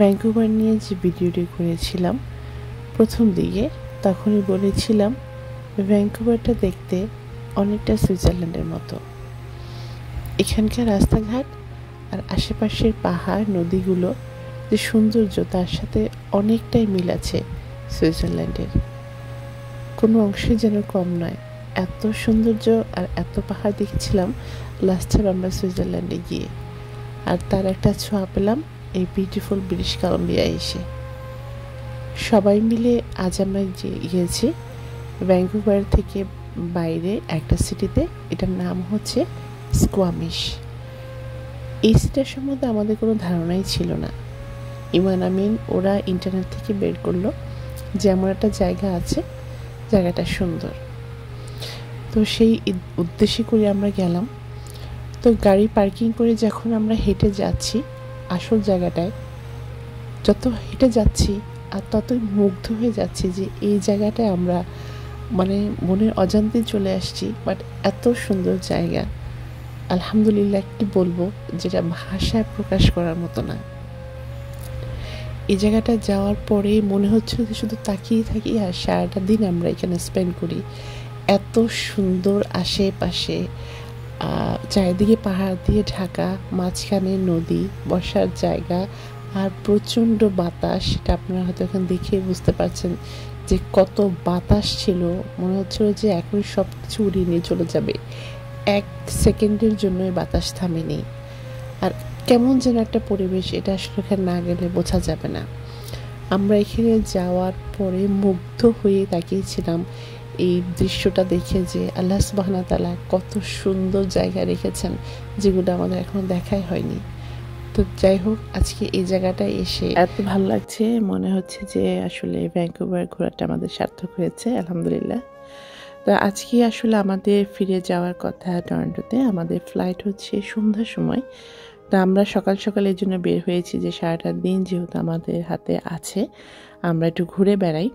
Vancouver নিয়ে যে ভিডিওটি করেছিলাম প্রথম দিকে, তখনই বলেছিলাম ভ্যাঙ্কুভারটা দেখতে অনেকটা সুইজারল্যান্ডের মতো। এখানকার রাস্তাঘাট আর আশেপাশের পাহাড় নদীগুলো যে সৌন্দর্য, তার সাথে অনেকটাই মিল আছে সুইজারল্যান্ডের। কোনো অংশে যেন কম নয়। এত সৌন্দর্য আর এত পাহাড় দেখছিলাম লাস্ট টাইম আমরা সুইজারল্যান্ডে গিয়ে, আর তার একটা ছোঁয়া পেলাম এই বিউটিফুল ব্রিটিশ কলম্বিয়ায় এসে। সবাই মিলে আজ আমরা গিয়েছি ভ্যাঙ্কুভার থেকে বাইরে একটা সিটিতে, এটার নাম হচ্ছে স্কোয়ামিশ। এই সিটির সম্বন্ধে আমাদের কোনো ধারণাই ছিল না। ইমান আমিন ওরা ইন্টারনেট থেকে বের করলো যে এমন একটা জায়গা আছে, জায়গাটা সুন্দর। তো সেই উদ্দেশ্যে করে আমরা গেলাম। তো গাড়ি পার্কিং করে যখন আমরা হেঁটে যাচ্ছি আসল জায়গাটায়, যত হেঁটে যাচ্ছি আর ততই মুগ্ধ হয়ে যাচ্ছি যে এই জায়গাটায় আমরা মনের অজান্তে চলে আসছি। বাট এত সুন্দর জায়গা, আলহামদুলিল্লাহ কি বলবো, যেটা ভাষায় প্রকাশ করার মতো না। এই জায়গাটা যাওয়ার পরে মনে হচ্ছে যে শুধু তাকিয়ে থাকি আর সারাটা দিন আমরা এখানে স্পেন্ড করি। এত সুন্দর আশেপাশে, চারিদিকে পাহাড় দিয়ে ঢাকা, মাঝখানে নদী, বসার জায়গা আর প্রচণ্ড বাতাস। সেটা আপনারা হয়তো এখন দেখে বুঝতে পারছেন যে কত বাতাস ছিল। মনে হচ্ছিল যে এখন সব কিছু উড়িয়ে নিয়ে চলে যাবে। এক সেকেন্ডের জন্য বাতাস থামেনি। আর কেমন যেন একটা পরিবেশ, এটা আসলে এখানে না গেলে বোঝা যাবে না। আমরা এখানে যাওয়ার পরে মুগ্ধ হয়ে তাকিয়েছিলাম এই দৃশ্যটা দেখে যে আল্লাহ সুবহানাহু ওয়া তাআলা কত সুন্দর জায়গা রেখেছেন, যেগুলো আমাদের এখনো দেখাই হয়নি। তো যাই হোক, আজকে এই জায়গাটায় এসে এত ভালো লাগছে, মনে হচ্ছে যে আসলে ভ্যাঙ্কুভার ঘোরাটা আমাদের সার্থক হয়েছে, আলহামদুলিল্লাহ। তো আজকে আসলে আমাদের ফিরে যাওয়ার কথা টরন্টোতে। আমাদের ফ্লাইট হচ্ছে সন্ধ্যার সময়। তো আমরা সকাল সকাল এই জন্য বের হয়েছি যে সারাটা দিন যেহেতু আমাদের হাতে আছে, আমরা একটু ঘুরে বেড়াই।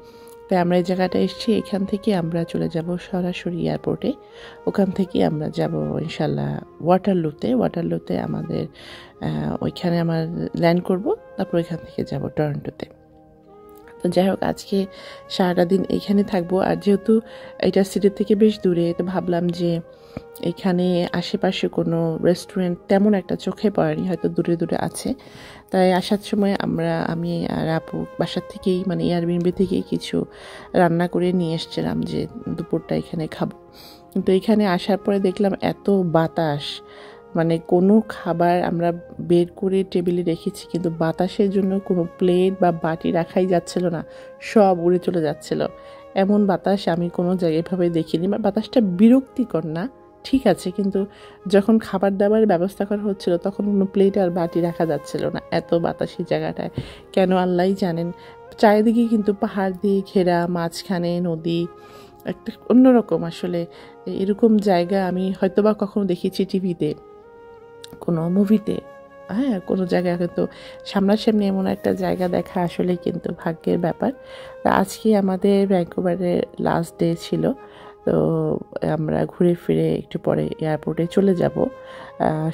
তাই আমরা এই জায়গাটা এসেছি। এখান থেকে আমরা চলে যাব সরাসরি এয়ারপোর্টে। ওখান থেকে আমরা যাব ইনশাল্লাহ ওয়াটারলুতে আমাদের ওইখানে আমরা ল্যান্ড করব, তারপর ওইখান থেকে যাব টরন্টোতে। তো যাই হোক, আজকে সারাটা দিন এইখানে থাকবো। আর যেহেতু এটা সিটি থেকে বেশ দূরে, তো ভাবলাম যে এখানে আশেপাশে কোনো রেস্টুরেন্ট তেমন একটা চোখে পড়েনি, হয়তো দূরে দূরে আছে। তাই আসার সময় আমি আর আপু বাসার থেকেই এয়ারবিএনবি থেকেই কিছু রান্না করে নিয়ে এসেছিলাম যে দুপুরটা এখানে খাবো। কিন্তু এখানে আসার পরে দেখলাম এত বাতাস, কোনো খাবার আমরা বের করে টেবিলে রেখেছি কিন্তু বাতাসের জন্য কোনো প্লেট বা বাটি রাখাই যাচ্ছিল না, সব উড়ে চলে যাচ্ছিল। এমন বাতাস আমি কোনো জায়গায় ভাবে দেখিনি। বাতাসটা বিরক্তিকর না, ঠিক আছে, কিন্তু যখন খাবার দাবারের ব্যবস্থা করা হচ্ছিল তখন কোনো প্লেট আর বাটি রাখা যাচ্ছিল না। এত বাতাসি জায়গাটায় কেন আল্লাহই জানেন। চারিদিকে কিন্তু পাহাড় দিয়ে ঘেরা, মাঝখানে নদী, একটা অন্যরকম। আসলে এরকম জায়গা আমি হয়তোবা কখনো দেখেছি টিভিতে, কোনো মুভিতে, কোনো জায়গায়, কিন্তু সামনাসামনি এমন একটা জায়গা দেখা আসলে কিন্তু ভাগ্যের ব্যাপার। আজকে আমাদের ভ্যাঙ্কুভারের লাস্ট ডে ছিল। তো আমরা ঘুরে ফিরে একটু পরে এয়ারপোর্টে চলে যাব।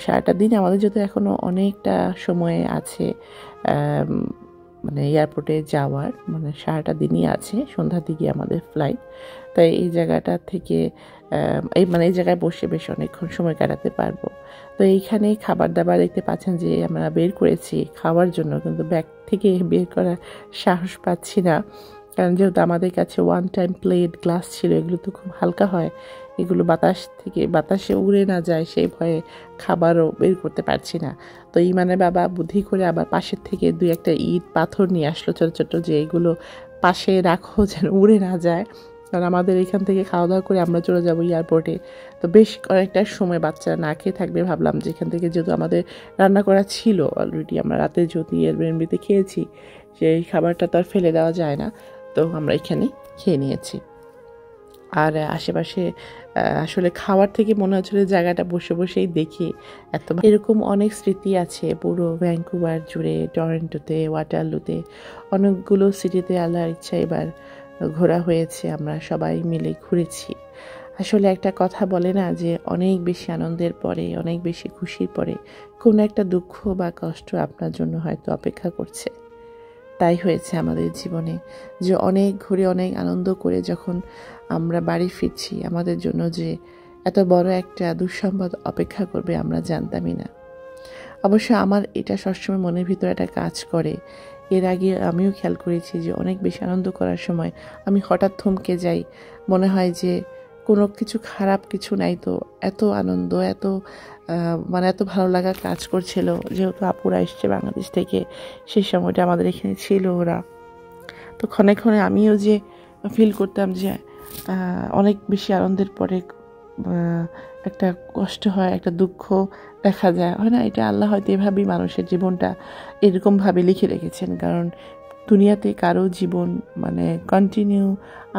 সারাটা দিন আমাদের যেহেতু এখনও অনেকটা সময় আছে এয়ারপোর্টে যাওয়ার, সারাটা দিনই আছে, সন্ধ্যার দিকে আমাদের ফ্লাইট। তাই এই জায়গাটা থেকে এই জায়গায় বসে বেশ অনেকক্ষণ সময় কাটাতে পারবো। তো এইখানে খাবার দাবার দেখতে পাচ্ছেন যে আমরা বের করেছি খাওয়ার জন্য, কিন্তু ব্যাগ থেকে বের করার সাহস পাচ্ছি না, কারণ যেহেতু আমাদের কাছে ওয়ান টাইম প্লেট গ্লাস ছিল, এগুলো তো খুব হালকা হয়, এগুলো বাতাসে উড়ে না যায় সেই ভয়ে খাবারও বের করতে পারছি না। তো ইমানের বাবা বুদ্ধি করে আবার পাশের থেকে 2-1টা ইট পাথর নিয়ে আসলো ছোটো ছোটো, যে এগুলো পাশে রাখো যেন উড়ে না যায়। কারণ আমাদের এখান থেকে খাওয়া দাওয়া করে আমরা চলে যাব এয়ারপোর্টে। তো বেশ কয়েকটা সময় বাচ্চারা না খেয়ে থাকবে, ভাবলাম যে এখান থেকে যেহেতু আমাদের রান্না করা ছিল অলরেডি, আমরা রাতে যেহেতু এয়ারবিএনবিতে খেয়েছি, সেই খাবারটা তো আর ফেলে দেওয়া যায় না। তো আমরা এখানে খেয়ে নিয়েছি। আর আশেপাশে আসলে খাওয়ার থেকে মনে হচ্ছিল জায়গাটা বসে বসেই দেখি এরকম অনেক স্মৃতি আছে পুরো ভ্যাঙ্কুভার জুড়ে, টরন্টোতে, ওয়াটারলুতে, অনেকগুলো সিটিতে আল্লাহর ইচ্ছা এবার ঘোরা হয়েছে। আমরা সবাই মিলে ঘুরেছি। আসলে একটা কথা বলে না যে অনেক বেশি আনন্দের পরে, অনেক বেশি খুশির পরে কোনো একটা দুঃখ বা কষ্ট আপনার জন্য হয়তো অপেক্ষা করছে। তাই হয়েছে আমাদের জীবনে, যে অনেক ঘুরে অনেক আনন্দ করে যখন আমরা বাড়ি ফিরছি, আমাদের জন্য যে এত বড় একটা দুঃসংবাদ অপেক্ষা করবে আমরা জানতামই না। অবশ্য আমার এটা সবসময় মনের ভিতরে একটা কাজ করে। এর আগে আমিও খেয়াল করেছি যে অনেক বেশি আনন্দ করার সময় আমি হঠাৎ থমকে যাই, মনে হয় যে কোনো কিছু খারাপ কিছু নাই, তো এত আনন্দ, এত মানে এত ভালো লাগা কাজ করছিল। যেহেতু আপুরা এসছে বাংলাদেশ থেকে, সেই সময়টা আমাদের এখানে ছিল ওরা, তো ক্ষণে ক্ষণে আমিও যে ফিল করতাম যে অনেক বেশি আনন্দের পরে একটা কষ্ট হয়, একটা দুঃখ দেখা যায়, হয় না? এটা আল্লাহ হয়তো এভাবেই মানুষের জীবনটা এরকমভাবে লিখে রেখেছেন, কারণ দুনিয়াতে কারো জীবন মানে কন্টিনিউ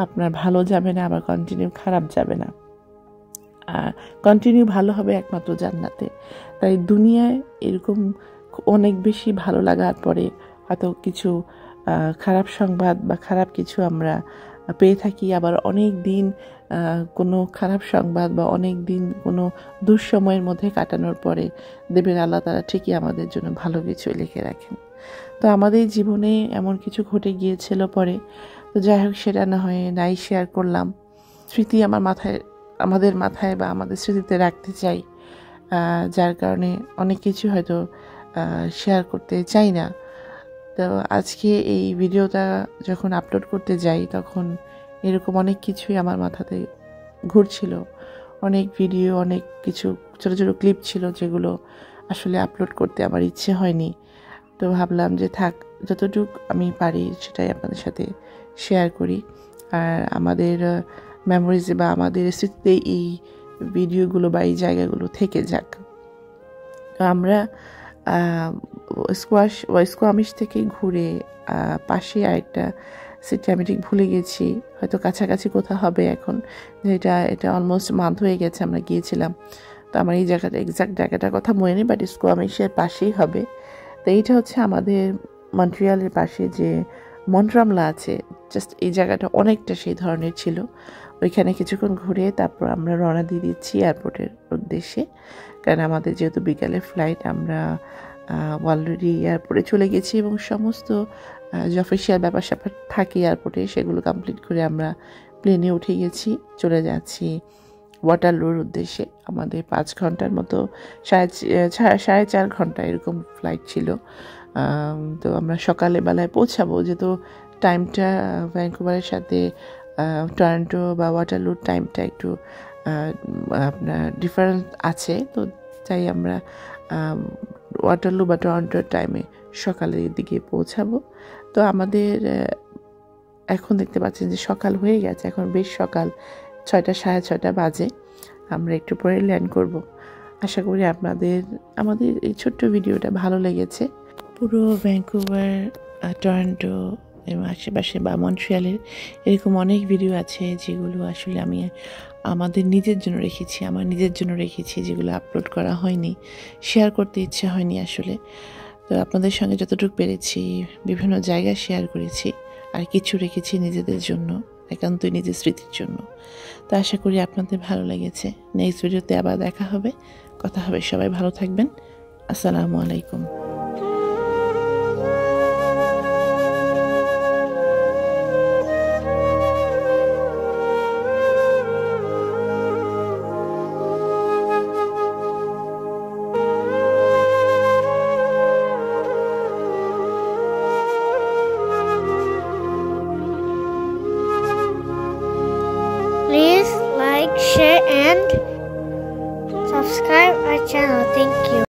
আপনার ভালো যাবে না, আবার কন্টিনিউ খারাপ যাবে না, কন্টিনিউ ভালো হবে একমাত্র জান্নাতে। তাই দুনিয়ায় এরকম অনেক বেশি ভালো লাগার পরে হয়তো কিছু খারাপ সংবাদ বা খারাপ কিছু আমরা পেয়ে থাকি, আবার অনেক দিন কোনো খারাপ সংবাদ বা অনেক দিন কোনো দুঃসময়ের মধ্যে কাটানোর পরে দেবেন আল্লাহ তাআলা ঠিকই আমাদের জন্য ভালো কিছু লিখে রাখেন। তো আমাদের জীবনে এমন কিছু ঘটে গিয়েছিল পরে, তো যাই হোক সেটা না হয় নাই শেয়ার করলাম। স্মৃতি আমাদের মাথায় বা আমাদের স্মৃতিতে রাখতে চাই, যার কারণে অনেক কিছু হয়তো শেয়ার করতে চাই না। তো আজকে এই ভিডিওটা যখন আপলোড করতে যাই তখন এরকম অনেক কিছুই আমার মাথাতে ঘুরছিল, অনেক ভিডিও, অনেক কিছু ছোটো ছোটো ক্লিপ ছিল যেগুলো আসলে আপলোড করতে আমার ইচ্ছে হয়নি। তো ভাবলাম যে থাক, যতটুকু আমি পারি সেটাই আপনাদের সাথে শেয়ার করি, আর আমাদের মেমোরিজ বা আমাদের স্মৃতিতে এই ভিডিওগুলো বা এই জায়গাগুলো থেকে যাক। তো আমরা স্কোয়ামিশ থেকে ঘুরে পাশে আরেকটা সিটি, আমি ঠিক ভুলে গেছি, হয়তো কাছাকাছি কোথাও হবে এখন, এটা অলমোস্ট মান্থ হয়ে গেছে আমরা গিয়েছিলাম। তো আমার এই জায়গাটা এক্সাক্ট জায়গাটার কথা মনে নেই, বাট স্কোয়ামিশের পাশেই হবে। তো এইটা হচ্ছে আমাদের মন্ট্রিয়ালের পাশে যে মন্ট্রামলা আছে, জাস্ট এই জায়গাটা অনেকটা সেই ধরনের ছিল। ওইখানে কিছুক্ষণ ঘুরে তারপর আমরা রওনা দিয়ে দিচ্ছি এয়ারপোর্টের উদ্দেশ্যে, কারণ আমাদের যেহেতু বিকালের ফ্লাইট, আমরা অলরেডি এয়ারপোর্টে চলে গেছি এবং সমস্ত যে অফিসিয়াল ব্যাপার স্যাপার থাকে এয়ারপোর্টে সেগুলো কমপ্লিট করে আমরা প্লেনে উঠে গেছি, চলে যাচ্ছি ওয়াটারলুর উদ্দেশ্যে। আমাদের 5 ঘন্টার মতো, 4.5 ঘন্টা এরকম ফ্লাইট ছিল। তো আমরা সকালে বেলায় পৌঁছাবো, যেহেতু টাইমটা ভ্যানকুভারের সাথে টরন্টো বা ওয়াটারলুর টাইমটা একটু আপনার ডিফারেন্স আছে, তো তাই আমরা ওয়াটারলু বা টরন্টোর টাইমে সকালের দিকে পৌঁছাবো। তো আমাদের এখন দেখতে পাচ্ছেন যে সকাল হয়ে গেছে, এখন বেশ সকাল, 6টা 6:30 বাজে। আমরা একটু পরে ল্যান্ড করব। আশা করি আমাদের এই ছোট্ট ভিডিওটা ভালো লেগেছে। পুরো ভ্যানকুভার, টরন্টো এবং আশেপাশে বা মন্ট্রিয়ালের এরকম অনেক ভিডিও আছে যেগুলো আসলে আমি আমার নিজের জন্য রেখেছি, যেগুলো আপলোড করা হয়নি, শেয়ার করতে ইচ্ছে হয়নি আসলে। তো আপনাদের সঙ্গে যতটুকু পেরেছি বিভিন্ন জায়গায় শেয়ার করেছি, আর কিছু রেখেছি নিজেদের জন্য, একান্তই নিজের স্মৃতির জন্য। তো আশা করি আপনাদের ভালো লেগেছে। নেক্সট ভিডিওতে আবার দেখা হবে, কথা হবে। সবাই ভালো থাকবেন। আসসালামু আলাইকুম। Please like, share and subscribe our channel. Thank you.